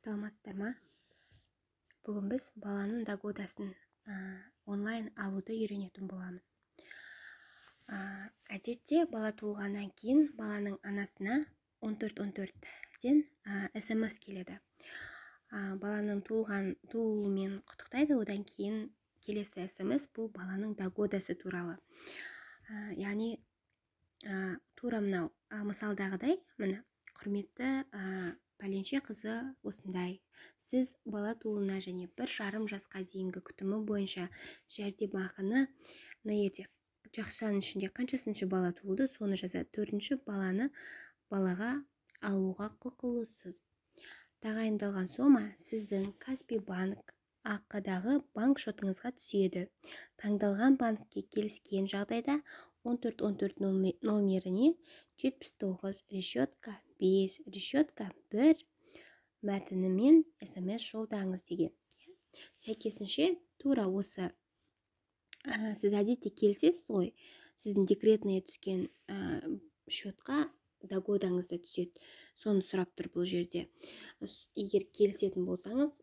Саламатсыздар ма? Бүгін біз баланың догодасын онлайн алуды үйренетін боламыз. Әдетте бала туылғаннан кейін баланың анасына 1414-ден SMS келеді. Баланың тууымен құттықтайды, одан кейін келесі SMS бұл баланың догодасы туралы. Яғни тура мынау мысалдағыдай, міне, құрметті пәленше қызы осындай. Сіз бала тууына және 1,5 жасқа дейінгі күтімі бойынша жәрдемақыны ертең жақшаның ішінде қаншасыншы бала туылды, соны жазады. 4-ші балаға алуға құқылысыз. Тағайындалған сома сіздің Каспий банк ақыдағы банк шотыңызға түседі. Таңдалған банкке келіскен жағдайда 1414 номеріне 79 решетка 5 решетка 1 мәтінімен SMS жолдаңыз деген. Сәйкесінше тура осы сіз әдетте келсеңіз ғой, сіздің декретная түскен счетқа догодаңызда түседі. Соны сұрап тұр бұл жерде. Егер келісетін болсаңыз,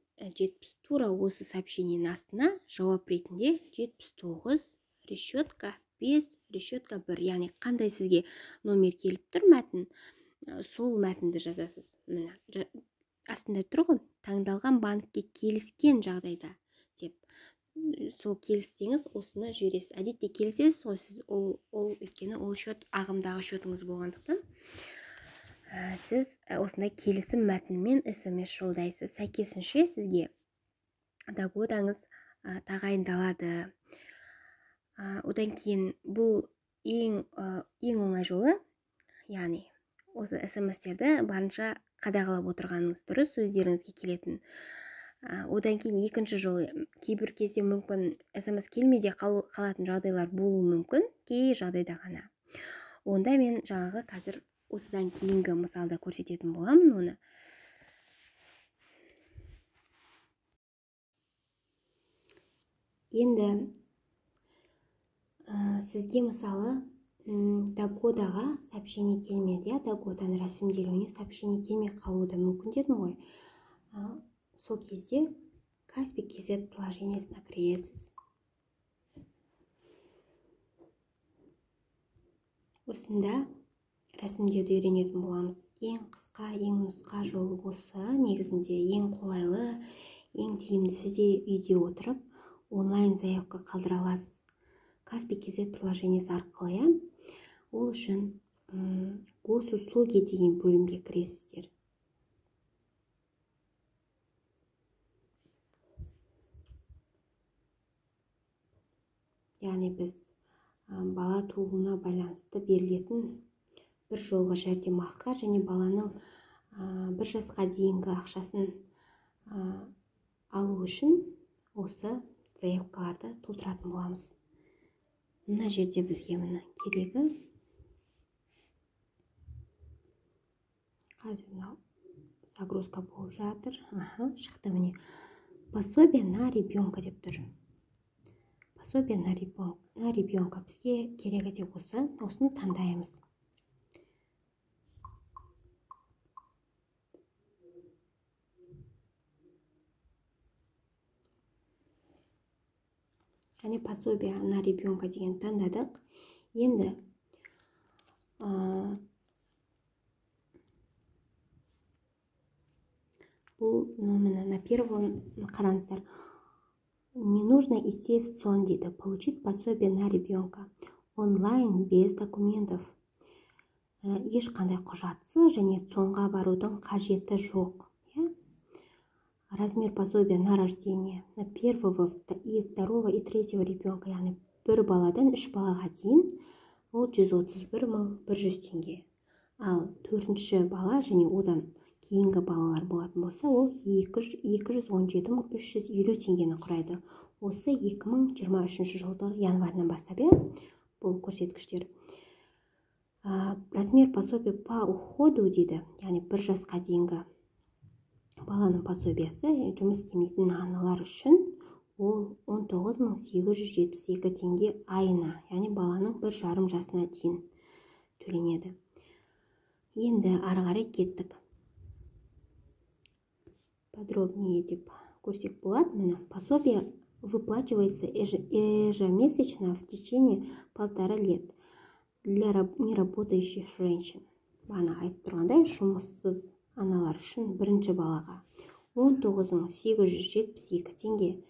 тура осы сообщениенің астына жауап ретінде 79 решетка 5 решетка 1, яғни қандай сізге номер келіп тұр мәтін, сол мәтінді жазасыз. Міне, астында тұр ғой, таңдалған банкке келіскен жағдайда деп. Сол келіссеңіз, осыны жібересіз. Әдетте келсеңіз, сіз өйткені ол счет ағымдағы счетыңыз болғандықтан, сіз осындай келісім мәтінімен SMS жолдайсыз. Сәйкесінше сізге догодаңыз тағайындалады. Одан кейін бұл ең оңай жолы, яғни осы SMS-терді барынша қадағалап отырғаныңыз дұрыс, өздеріңізге келетін. Одан кейін екінші жолы, кейбір кезде мүмкін SMS келмеде қалатын жағдайлар болуы мүмкін, кей жағдайда ғана. Онда мен жаңағы қазір осыдан кейінгі мысалда көрсететін боламын оны. Енді сізге мысалы догодаға сообщение келмеді, догоданың рәсімделуіне сообщение келмей қалуы да мүмкін дедім ғой. Сол кезде Каспий KZ приложениесіне кіресіз. Осында рәсімдеуді үйренетін боламыз. Ең қысқа, ең нұсқа жолы осы, негізінде ең қолайлы, ең тиімдісі де үйде отырып онлайн заявка қалдыра аласыз. Каспий KZ приложениесі арқылы, ол үшін госуслуги деген бөлімге кіресіздер. Яғни біз бала тууына байланысты берілетін бір жолғы жәрдемақыға және баланың 1 жасқа дейінгі ақшасын алу үшін осы заявкаларды толтыратын боламыз. Мына жерде бізге мына керегі. Қазір мынау загрузка болып жатыр. Шықты міне. Пособие на ребенка деп тұр. Пособие на ребенка бізге керегі де осы. Осыны таңдаймыз. Яғни пособие на ребенка деген таңдадық. Енді бұл на первом қараңыздар. Не нужно идти в ЦОН дейді. Получить пособие на ребенка онлайн без документов. Ешқандай құжатсыз және ЦОНға барудың қажеті жоқ. Размер пособия на рождение на первого и второго и третьего ребенка, яғни бір баладан 3 балаға дейін, ол 131.100 теңге. Ал 4-ші бала және одан кейінгі балалар болатын болса, ол 217.350 теңгені құрайды. Осы 2023 жылдың январынан бастап, бұл көрсеткіштер. Размер пособия по уходу дейді, яғни 1 жасқа дейінгі баланың пособиясы жұмыс істемейтін аналар үшін ол 19.872 теңге айына, яғни баланың 1,5 жасына дейін төленеді. Енді ары қарай кеттік. подробнее деп көрсек болады. Міне, пособие выплачивается ежемесячно в течение 1,5 лет для неработающих женщин. Бағана айтып тұрғандай, жұмыссыз аналар үшін бірінші балаға 19.872 теңге,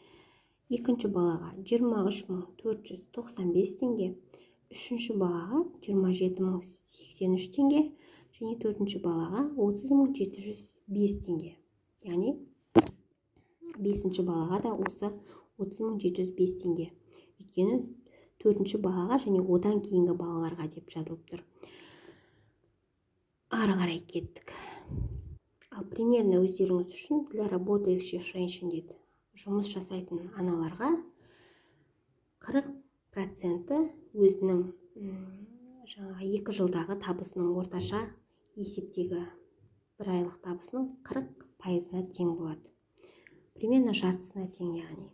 екінші балаға 23.495 теңге, үшінші балаға 27.083 теңге және төртінші балаға 30.705 теңге. Яғни бесінші балаға да осы 30.705 теңге. Өйткені төртінші балаға және одан кейінгі балаларға деп жазылып тұр. Ары қарай кеттік. Ал примерно өздеріңіз үшін для работающих женщин дейді. Жұмыс жасайтын аналарға 40% өзінің 2 жылдағы табысының орташа есептегі бір айлық табысының 40%-на тең болады. Примерно жартысына тең яғни.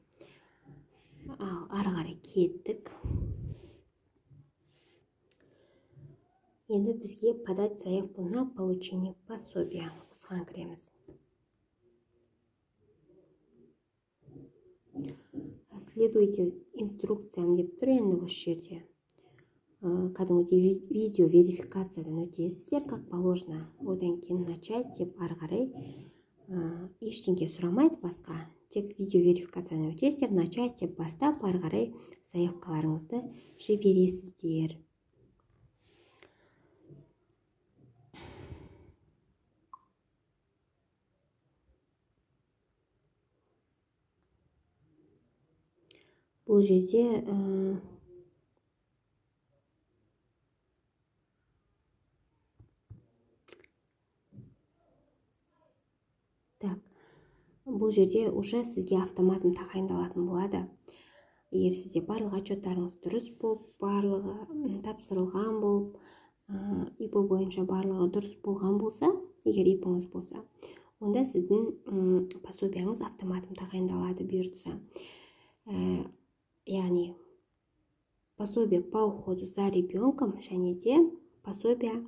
Ал ары қарай кеттік. Енді бізге подать заявку на получение пособия. Осыған кіреміз. Следуйте инструкциям деп тұр енді осы жерде. Кәдімгідей видео верификациядан өтесіздер, как положено. Одан кейін начать деп ары қарай ештеңке сұрамайды басқа. Тек видео верификациядан өтесіздер, начать деп бастап ары қарай заявкаларыңызды жібересіздер. Бұл жерде бұл жерде уже сізге автоматын тағайындалатын болады. Егер сізде барлық отчеттарыңыз дұрыс болып, барлығы тапсырылған болып, ИП бойынша барлығы дұрыс болған болса, егер ИП-іңіз болса, онда сіздің пособияңыз автоматын тағайындалады бұйыртса. Яғни пособие по уходу за ребенком және де пособие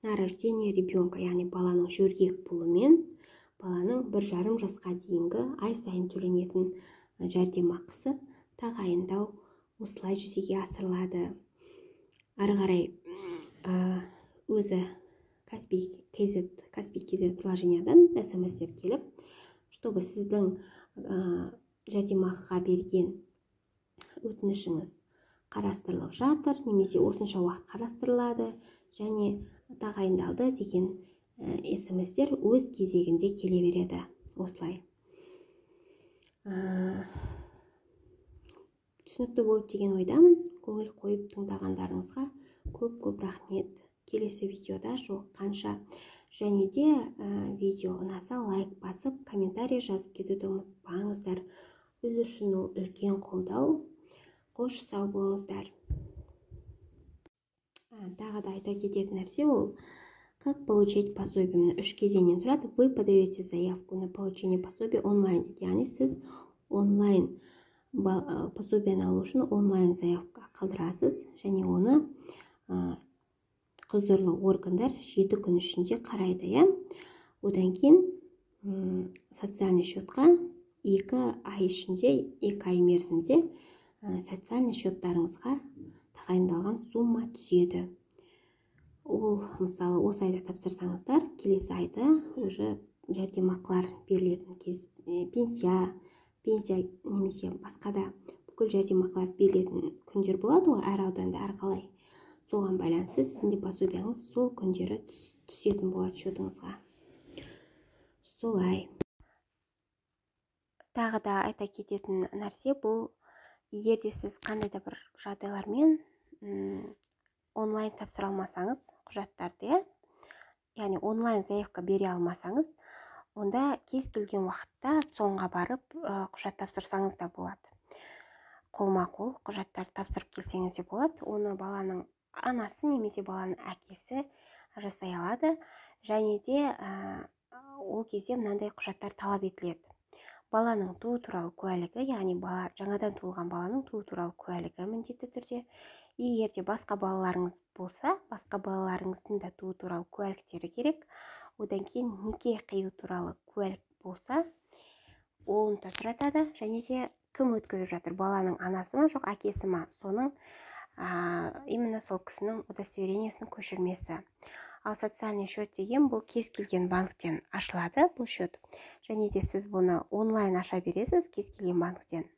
на рождение ребенка, яғни баланың жөргек болумен баланың 1,5 жасқа дейінгі ай сайын төленетін жәрдемақысы тағайындау осылай жүзеге асырылады. Ары қарай өзі Каспий.kz приложениядан смс-тер келіп, чтобы сіздің жәрдемақыға берген өтінішіңіз қарастырылып жатыр, немесе осынша уақыт қарастырылады және тағайындалды деген смс-тер өз кезегінде келе береді. Осылай. Түсінікті болып деген ойдамын. Көңіл қойып тыңдағандарыңызға көп рахмет. Келесі видеода жолыққанша. Және де видео ұнаса лайк басып, комментарий жазып кетуді ұмытпаңыздар. Біз үшін ол үлкен қолдау. Қош сау болыңыздар. Тағы да айта кететін нәрсе ол, как получить пособие? 3 кезеңнен тұрады. Вы подаете заявку на получение пособия онлайн. Яғни сіз онлайн пособияны алу үшін онлайн заявка қалдырасыз және оны құзырлы органдар 7 күн ішінде қарайды. Одан кейін социальный счетқа 2 ай ішінде, 2 ай мерзімде социальный счеттарыңызға тағайындалған сумма түседі. Ол, мысалы, осы айда тапсырсаңыздар, келесі айда уже жәрдемақылар берілетін кез, пенсия немесе басқа да бүкіл жәрдемақылар берілетін күндер болады ғой, әр ауданда әрқалай. Соған байланысты сіздің де пособияңыз сол күндері түсетін болады счетыңызға. Солай. Тағы да айта кететін нәрсе бұл, егер де сіз қандай да бір жағдайлармен онлайн тапсыра алмасаңыз құжаттарды, яғни онлайн заявка бере алмасаңыз, онда кез келген уақытта соңға барып құжат тапсырсаңыз да болады. Қолма-қол құжаттар тапсырып келсеңіз де болады. Оны баланың анасы немесе баланың әкесі жасай алады. Және де ол кезде мынандай құжаттар талап етіледі. Баланың туу туралы куәлігі, яғни жаңадан туылған баланың туу туралы куәлігі міндетті түрде. Егер де басқа балаларыңыз болса, басқа балаларыңыздың да туу туралы куәліктері керек. Одан кейін неке қию туралы куәлік болса, уын татыратады, және де кім өткізіп жатыр, баланың анасы ма, жоқ әкесі ма, соның именно сол кісінің удостоверениесінің көшірмесі. Ал социальный счет деген бұл кез келген банктен ашылады бұл счет, және де сіз бұны онлайн аша бересіз кез келген банктен.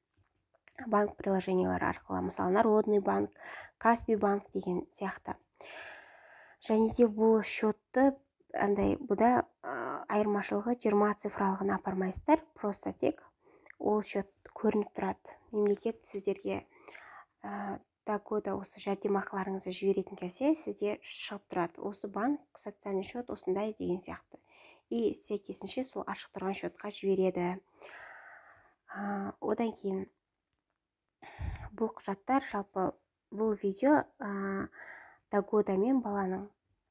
Банк приложениялары арқылы, мысалы Народный банк, Каспий банк деген сияқты. Және де бұл счетты бұда айырмашылығы 20 цифралығын апармайсыздар, просто тек ол счет көрініп тұрады. Мемлекет сіздерге года осы жәрдемақыларыңызды жіберетін кезде сізде шығып тұрады. Осы банк, социальный счет осындай деген сияқты. И сәйкесінше сол ашық тұрған счетқа жібереді. Одан кейін бұл құжаттар, жалпы бұл видео годамен баланың,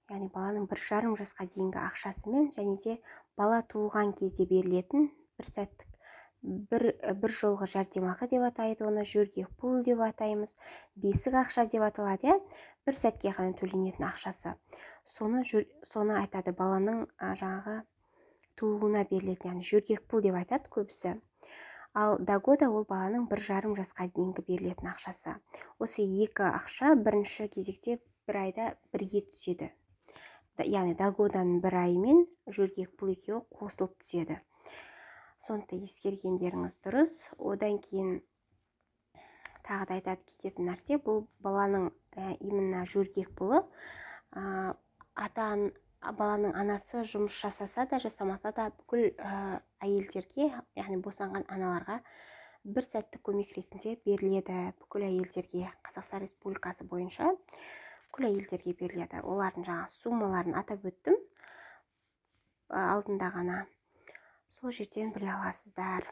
яғни баланың 1,5 жасқа дейінгі ақшасымен, және де бала туылған кезде берілетін бір сәттік бір жолғы жәрдемақы деп атайды, оны жөргек пұл деп атаймыз, бесік ақша деп аталады, бір сәтке ғана төленетін ақшасы. Соны айтады, баланың жаңағы туылуына берілетін, яғни жөргек пұл деп айтады көбісі. Ал года ол баланың 1,5 жасқа дейінгі берілетін ақшасы. Осы екі ақша бірінші кезекте бір айда бірге түседі. Яғни годаның бір айымен жөргек пұл екеуі қосылып түседі. Сонда ескергендеріңіз дұрыс. Одан кейін тағы да айтады кететін нәрсе, бұл баланың именно жөргек пұлы баланың анасы жұмыс жасаса да, жасамаса да бүкіл әйелдерге, яғни босанған аналарға бір сәттік көмек ретінде беріледі. Бүкіл әйелдерге, Қазақстан Республикасы бойынша бүкіл әйелдерге беріледі. Олардың жаңа суммаларын атап өттім алдында ғана. Сол жерден біле аласыздар.